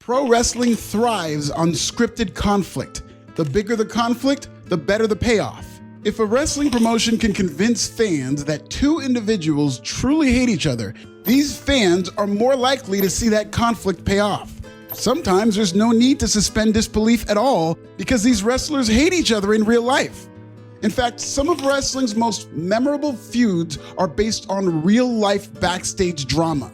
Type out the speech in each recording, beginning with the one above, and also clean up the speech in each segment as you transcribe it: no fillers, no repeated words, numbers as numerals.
Pro wrestling thrives on scripted conflict. The bigger the conflict, the better the payoff. If a wrestling promotion can convince fans that two individuals truly hate each other, these fans are more likely to see that conflict pay off. Sometimes there's no need to suspend disbelief at all because these wrestlers hate each other in real life. In fact, some of wrestling's most memorable feuds are based on real-life backstage drama.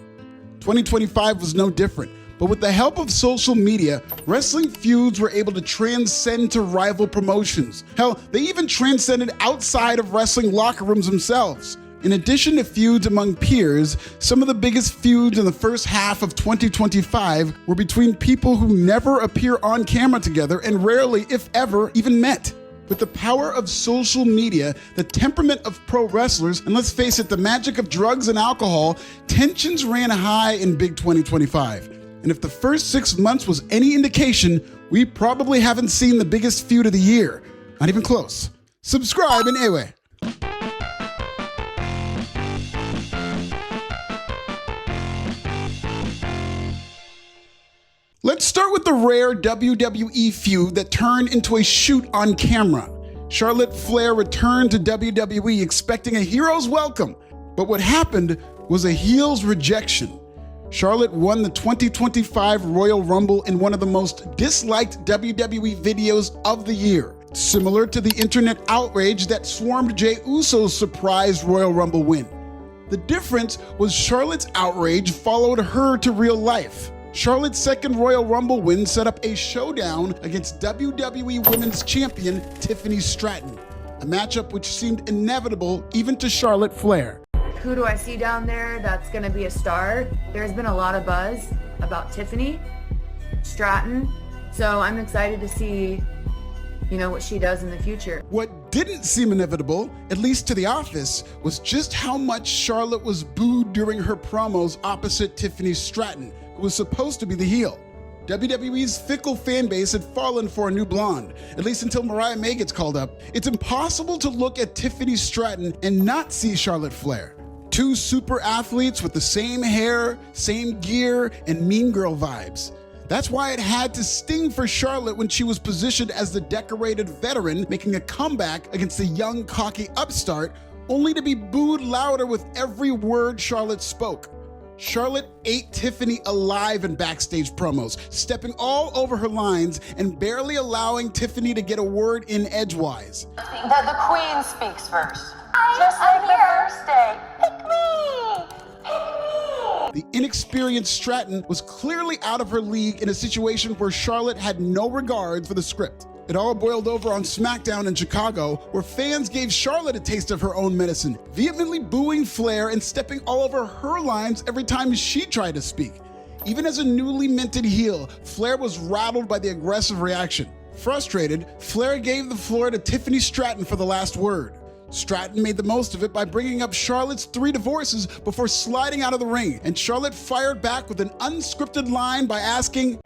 2025 was no different, but with the help of social media, wrestling feuds were able to transcend to rival promotions. Hell, they even transcended outside of wrestling locker rooms themselves. In addition to feuds among peers, some of the biggest feuds in the first half of 2025 were between people who never appear on camera together and rarely, if ever, even met. With the power of social media, the temperament of pro wrestlers, and let's face it, the magic of drugs and alcohol, tensions ran high in big 2025. And if the first 6 months was any indication, we probably haven't seen the biggest feud of the year. Not even close. Subscribe and anyway. Let's start with the rare WWE feud that turned into a shoot on camera. Charlotte Flair returned to WWE expecting a hero's welcome, but what happened was a heel's rejection. Charlotte won the 2025 Royal Rumble in one of the most disliked WWE videos of the year, similar to the internet outrage that swarmed Jey Uso's surprise Royal Rumble win. The difference was Charlotte's outrage followed her to real life. Charlotte's second Royal Rumble win set up a showdown against WWE Women's Champion Tiffany Stratton, a matchup which seemed inevitable even to Charlotte Flair. Who do I see down there that's going to be a star? There's been a lot of buzz about Tiffany Stratton, so I'm excited to see, what she does in the future. What didn't seem inevitable, at least to the office, was just how much Charlotte was booed during her promos opposite Tiffany Stratton, who was supposed to be the heel. WWE's fickle fan base had fallen for a new blonde, at least until Mariah May gets called up. It's impossible to look at Tiffany Stratton and not see Charlotte Flair. Two super athletes with the same hair, same gear, and mean girl vibes. That's why it had to sting for Charlotte when she was positioned as the decorated veteran, making a comeback against the young, cocky upstart, only to be booed louder with every word Charlotte spoke. Charlotte ate Tiffany alive in backstage promos, stepping all over her lines and barely allowing Tiffany to get a word in edgewise. The queen speaks first. Just like the first day. Pick me! Pick me! The inexperienced Stratton was clearly out of her league in a situation where Charlotte had no regard for the script. It all boiled over on SmackDown in Chicago, where fans gave Charlotte a taste of her own medicine, vehemently booing Flair and stepping all over her lines every time she tried to speak. Even as a newly minted heel, Flair was rattled by the aggressive reaction. Frustrated, Flair gave the floor to Tiffany Stratton for the last word. Stratton made the most of it by bringing up Charlotte's 3 divorces before sliding out of the ring, and Charlotte fired back with an unscripted line by asking,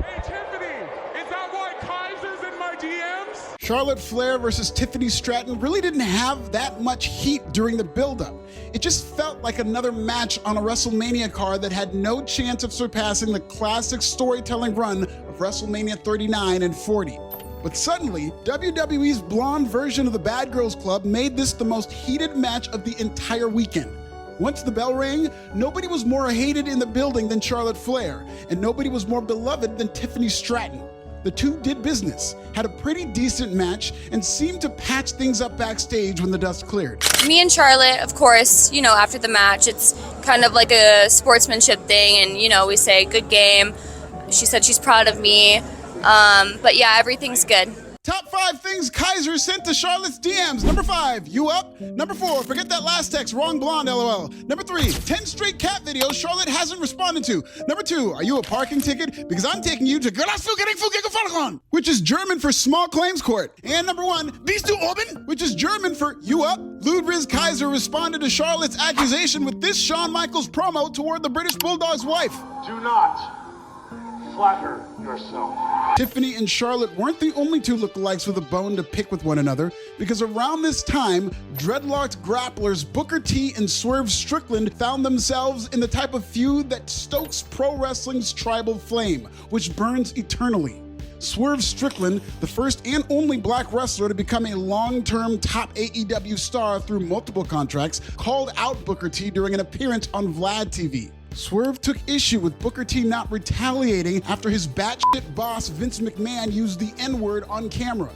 "Hey Tiffany, is that why Kaiser's in my DMs?" Charlotte Flair versus Tiffany Stratton really didn't have that much heat during the build-up. It just felt like another match on a WrestleMania card that had no chance of surpassing the classic storytelling run of WrestleMania 39 and 40. But suddenly, WWE's blonde version of the Bad Girls Club made this the most heated match of the entire weekend. Once the bell rang, nobody was more hated in the building than Charlotte Flair, and nobody was more beloved than Tiffany Stratton. The two did business, had a pretty decent match, and seemed to patch things up backstage when the dust cleared. Me and Charlotte, of course, after the match, it's kind of like a sportsmanship thing, and, we say, good game. She said she's proud of me. But yeah, everything's good. Top 5 things Kaiser sent to Charlotte's DMs. Number 5, you up? Number 4, forget that last text, wrong blonde, LOL. Number 3, 10 straight cat videos Charlotte hasn't responded to. Number 2, are you a parking ticket? Because I'm taking you to Gerasfugeringfugegefahren, which is German for small claims court. And number 1, bist du oben? Which is German for you up? Ludwig Kaiser responded to Charlotte's accusation with this Shawn Michaels promo toward the British Bulldog's wife. Do not flatter yourself. Tiffany and Charlotte weren't the only two lookalikes with a bone to pick with one another. because around this time, dreadlocked grapplers Booker T and Swerve Strickland found themselves in the type of feud that stokes pro wrestling's tribal flame, which burns eternally. Swerve Strickland, the first and only black wrestler to become a long-term top AEW star through multiple contracts, called out Booker T during an appearance on VladTV. Swerve took issue with Booker T not retaliating after his batshit boss Vince McMahon used the N-word on camera.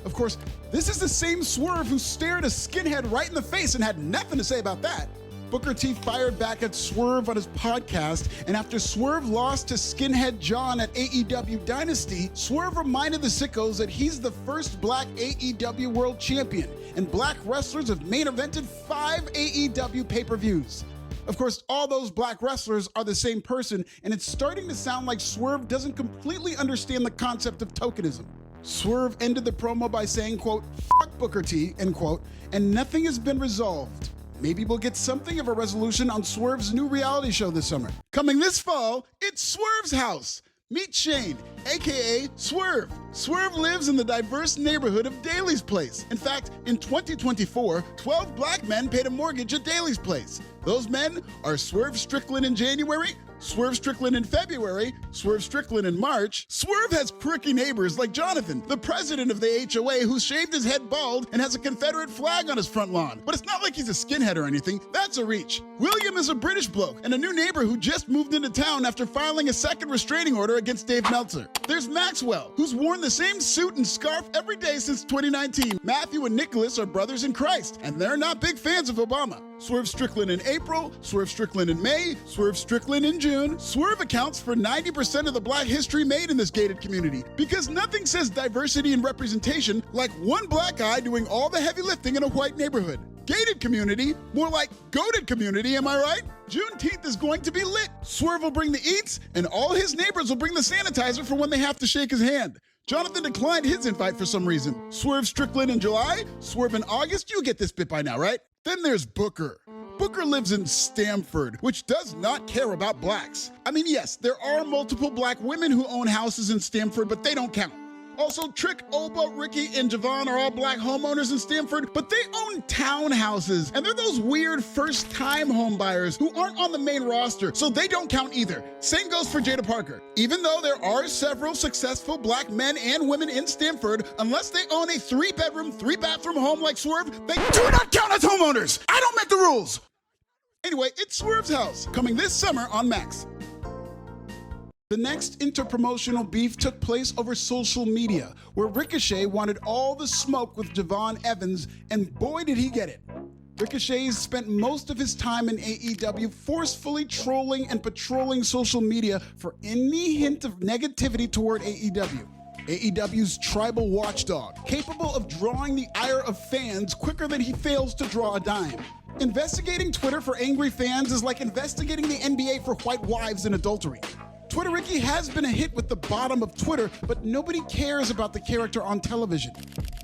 Of course, this is the same Swerve who stared a skinhead right in the face and had nothing to say about that. Booker T fired back at Swerve on his podcast, and after Swerve lost to Skinhead John at AEW Dynasty, Swerve reminded the sickos that he's the first black AEW world champion, and black wrestlers have main evented 5 AEW pay-per-views. Of course, all those black wrestlers are the same person, and it's starting to sound like Swerve doesn't completely understand the concept of tokenism. Swerve ended the promo by saying, quote, "Fuck Booker T," end quote, and nothing has been resolved. Maybe we'll get something of a resolution on Swerve's new reality show this summer. Coming this fall, it's Swerve's house. Meet Shane, aka Swerve. Swerve lives in the diverse neighborhood of Daly's Place. In fact, in 2024, 12 black men paid a mortgage at Daly's Place. Those men are Swerve Strickland in January, Swerve Strickland in February, Swerve Strickland in March. Swerve has quirky neighbors like Jonathan, the president of the HOA, who shaved his head bald and has a Confederate flag on his front lawn. But it's not like he's a skinhead or anything. That's a reach. William is a British bloke and a new neighbor who just moved into town after filing a second restraining order against Dave Meltzer. There's Maxwell, who's worn the same suit and scarf every day since 2019. Matthew and Nicholas are brothers in Christ, and they're not big fans of Obama. Swerve Strickland in April, Swerve Strickland in May, Swerve Strickland in June. Swerve accounts for 90% of the black history made in this gated community, because nothing says diversity and representation like one black guy doing all the heavy lifting in a white neighborhood. Gated community, more like goated community, am I right? Juneteenth is going to be lit. Swerve will bring the eats, and all his neighbors will bring the sanitizer for when they have to shake his hand. Jonathan declined his invite for some reason. Swerve Strickland in July, Swerve in August, you get this bit by now, right? Then there's Booker. Booker lives in Stamford, which does not care about blacks. I mean, yes, there are multiple black women who own houses in Stamford, but they don't count. Also, Trick, Oba, Ricky, and Javon are all black homeowners in Stamford, but they own townhouses, and they're those weird first-time home buyers who aren't on the main roster, so they don't count either. Same goes for Jada Parker. Even though there are several successful black men and women in Stamford, unless they own a 3-bedroom, 3-bathroom home like Swerve, they do not count as homeowners. I don't make the rules. Anyway, it's Swerve's house, coming this summer on Max. The next interpromotional beef took place over social media, where Ricochet wanted all the smoke with Javon Evans, and boy did he get it. Ricochet spent most of his time in AEW forcefully trolling and patrolling social media for any hint of negativity toward AEW. AEW's tribal watchdog, capable of drawing the ire of fans quicker than he fails to draw a dime. Investigating Twitter for angry fans is like investigating the NBA for white wives and adultery. Twitter Ricky has been a hit with the bottom of Twitter, but nobody cares about the character on television.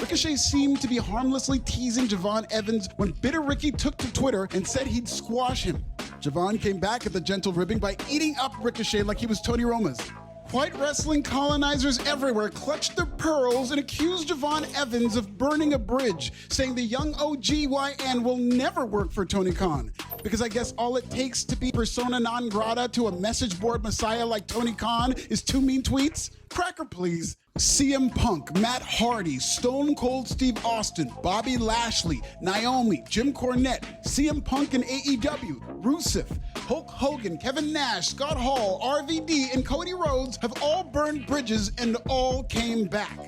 Ricochet seemed to be harmlessly teasing Javon Evans when Bitter Ricky took to Twitter and said he'd squash him. Javon came back at the gentle ribbing by eating up Ricochet like he was Tony Roma's. White wrestling colonizers everywhere clutched their pearls and accused Javon Evans of burning a bridge, saying the young OGYN will never work for Tony Khan. Because I guess all it takes to be persona non grata to a message board messiah like Tony Khan is 2 mean tweets? Cracker, please. CM Punk, Matt Hardy, Stone Cold Steve Austin, Bobby Lashley, Naomi, Jim Cornette, CM Punk and AEW, Rusev, Hulk Hogan, Kevin Nash, Scott Hall, RVD, and Cody Rhodes have all burned bridges and all came back.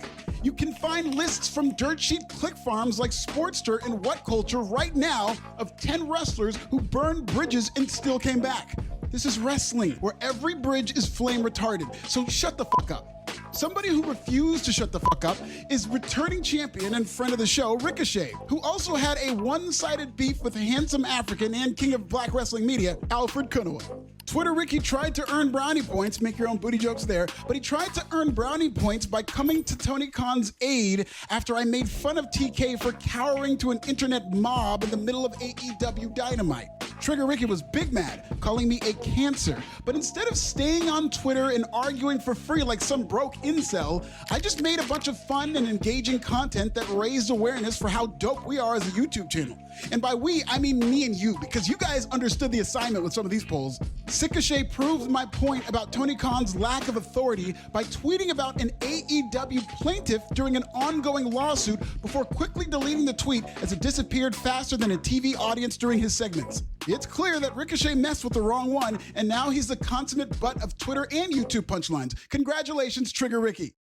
You can find lists from dirt sheet click farms like Sportster and What Culture right now of 10 wrestlers who burned bridges and still came back. This is wrestling, where every bridge is flame retarded, so shut the fuck up. Somebody who refused to shut the fuck up is returning champion and friend of the show, Ricochet, who also had a one-sided beef with handsome African and king of black wrestling media, Alfred Kunawa. Twitter Ricky tried to earn brownie points, make your own booty jokes there, but he tried to earn brownie points by coming to Tony Khan's aid after I made fun of TK for cowering to an internet mob in the middle of AEW Dynamite. Trigger Ricky was big mad, calling me a cancer, but instead of staying on Twitter and arguing for free like some broke incel, I just made a bunch of fun and engaging content that raised awareness for how dope we are as a YouTube channel. And by we, I mean me and you, because you guys understood the assignment with some of these polls. Ricochet proved my point about Tony Khan's lack of authority by tweeting about an AEW plaintiff during an ongoing lawsuit before quickly deleting the tweet as it disappeared faster than a TV audience during his segments. It's clear that Ricochet messed with the wrong one, and now he's the consummate butt of Twitter and YouTube punchlines. Congratulations, Trigger Ricky.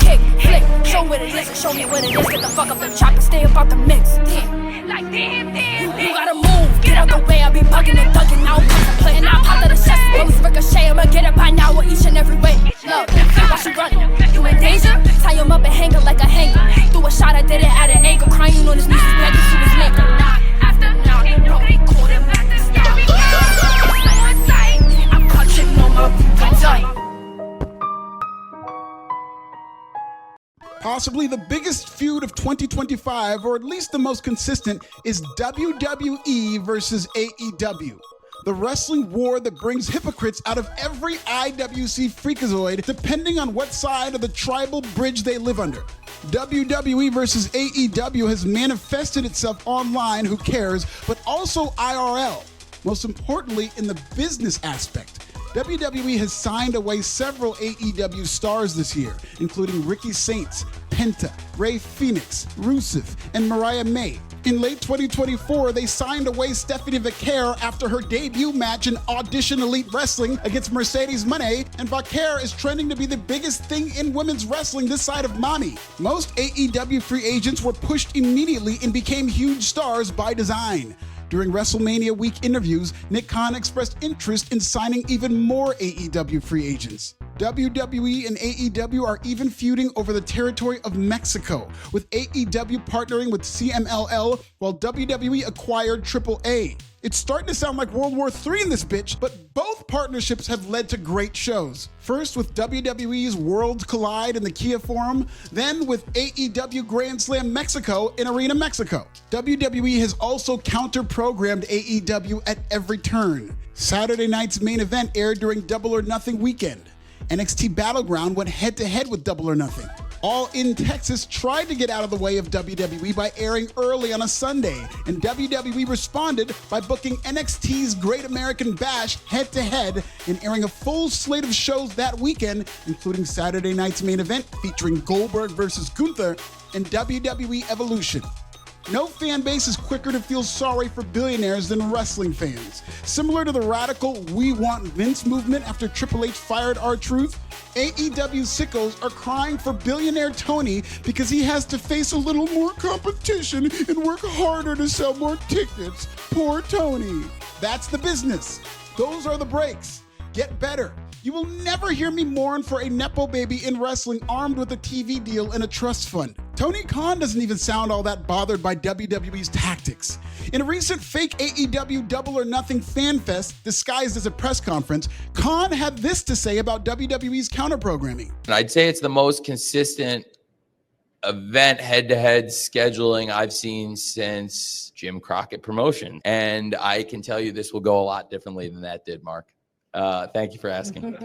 Kick, flick, show what it is, show me what it is. Get the fuck up the chopper, stay about the mix. Like damn. You gotta move, get out the way. I be bugging and thugging now, contemplating. Now pop to the chest, those Ricochet, I'ma get it by now, each and every way. Look, why she running? You in danger? Tie him up and hang her like a hanger. Threw a shot, I did it at an angle, crying on his knees, begging to his maker. After now, they caught him at the start. I'm clutching on my tight. Possibly the biggest feud of 2025, or at least the most consistent, is WWE versus AEW. The wrestling war that brings hypocrites out of every IWC freakazoid, depending on what side of the tribal bridge they live under. WWE versus AEW has manifested itself online, who cares, but also IRL. Most importantly, in the business aspect. WWE has signed away several AEW stars this year, including Ricky Saints, Penta, Rey Fenix, Rusev, and Mariah May. In late 2024, they signed away Stephanie Vaquer after her debut match in Audition Elite Wrestling against Mercedes Moné, and Vaquer is trending to be the biggest thing in women's wrestling this side of mommy. Most AEW free agents were pushed immediately and became huge stars by design. During WrestleMania week interviews, Nick Khan expressed interest in signing even more AEW free agents. WWE and AEW are even feuding over the territory of Mexico, with AEW partnering with CMLL while WWE acquired AAA. It's starting to sound like World War III in this bitch, but both partnerships have led to great shows. First with WWE's Worlds Collide in the Kia Forum, then with AEW Grand Slam Mexico in Arena Mexico. WWE has also counter-programmed AEW at every turn. Saturday night's main event aired during Double or Nothing weekend. NXT Battleground went head-to-head with Double or Nothing. All In Texas tried to get out of the way of WWE by airing early on a Sunday, and WWE responded by booking NXT's Great American Bash head-to-head and airing a full slate of shows that weekend, including Saturday night's main event featuring Goldberg versus Gunther and WWE Evolution. No fan base is quicker to feel sorry for billionaires than wrestling fans. Similar to the radical "We Want Vince" movement after Triple H fired R-Truth, AEW sickos are crying for billionaire Tony because he has to face a little more competition and work harder to sell more tickets. Poor Tony. That's the business. Those are the breaks. Get better. You will never hear me mourn for a nepo baby in wrestling armed with a TV deal and a trust fund. Tony Khan doesn't even sound all that bothered by WWE's tactics. In a recent fake AEW Double or Nothing fan fest disguised as a press conference, Khan had this to say about WWE's counter-programming. And I'd say it's the most consistent event head-to-head scheduling I've seen since Jim Crockett promotion. And I can tell you this will go a lot differently than that did, Mark. Thank you for asking.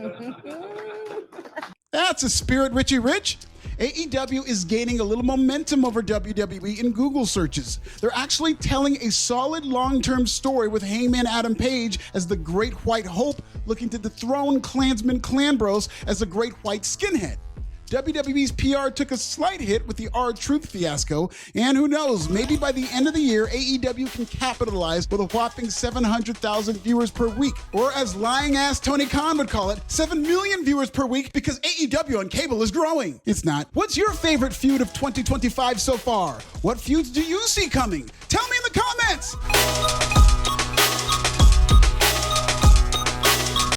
That's a spirit, Richie Rich. AEW is gaining a little momentum over WWE in Google searches. They're actually telling a solid long-term story with Heyman Adam Page as the Great White Hope, looking to dethrone Klansman Clan Bros as the Great White Skinhead. WWE's PR took a slight hit with the R-Truth fiasco, and who knows, maybe by the end of the year, AEW can capitalize with a whopping 700,000 viewers per week. Or as lying-ass Tony Khan would call it, 7 million viewers per week because AEW on cable is growing. It's not. What's your favorite feud of 2025 so far? What feuds do you see coming? Tell me in the comments!